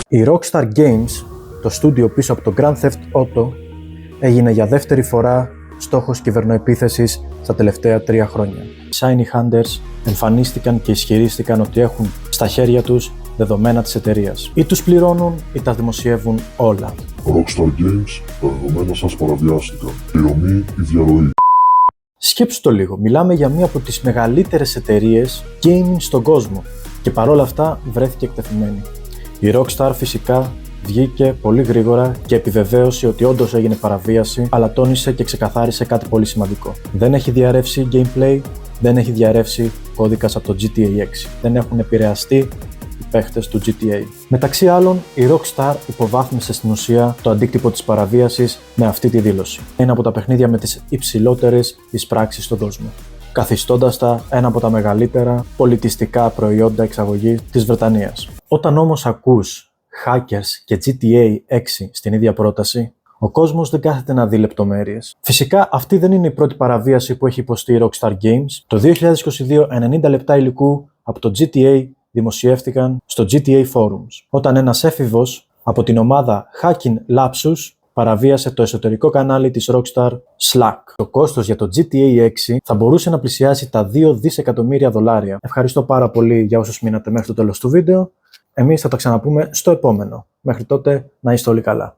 Η Rockstar Games, το στούντιο πίσω από το Grand Theft Auto, έγινε για δεύτερη φορά στόχος κυβερνοεπίθεσης στα τελευταία 3 χρόνια. Οι Shiny Hunters εμφανίστηκαν και ισχυρίστηκαν ότι έχουν στα χέρια τους δεδομένα της εταιρείας. Ή τους πληρώνουν ή τα δημοσιεύουν όλα. Rockstar Games, τα δεδομένα σας παραβιάστηκαν. Πληρωμή ή διαρροή. Σκέψου το λίγο, μιλάμε για μία από τις μεγαλύτερες εταιρείες gaming στον κόσμο και παρόλα αυτά βρέθηκε εκτεθειμένη. Η Rockstar φυσικά βγήκε πολύ γρήγορα και επιβεβαίωσε ότι όντως έγινε παραβίαση, αλλά τόνισε και ξεκαθάρισε κάτι πολύ σημαντικό. Δεν έχει διαρρεύσει gameplay, δεν έχει διαρρεύσει κώδικας από το GTA 6. Δεν έχουν επηρεαστεί οι παίχτες του GTA. Μεταξύ άλλων, η Rockstar υποβάθμισε στην ουσία το αντίκτυπο της παραβίασης με αυτή τη δήλωση. Ένα από τα παιχνίδια με τις υψηλότερες εισπράξεις στον κόσμο, καθιστώντας τα ένα από τα μεγαλύτερα πολιτιστικά προϊόντα εξαγωγή της Βρετανίας. Όταν όμως ακούς hackers και GTA 6 στην ίδια πρόταση, ο κόσμος δεν κάθεται να δει λεπτομέρειες. Φυσικά αυτή δεν είναι η πρώτη παραβίαση που έχει υποστεί η Rockstar Games. Το 2022, 90 λεπτά υλικού από το GTA δημοσιεύτηκαν στο GTA Forums, όταν ένας έφηβος από την ομάδα Hacking Lapsus παραβίασε το εσωτερικό κανάλι της Rockstar Slack. Το κόστος για το GTA 6 θα μπορούσε να πλησιάσει τα $2 δισεκατομμύρια. Ευχαριστώ πάρα πολύ για όσους μείνατε μέχρι το τέλος του βίντεο. Εμείς θα τα ξαναπούμε στο επόμενο. Μέχρι τότε να είστε όλοι καλά.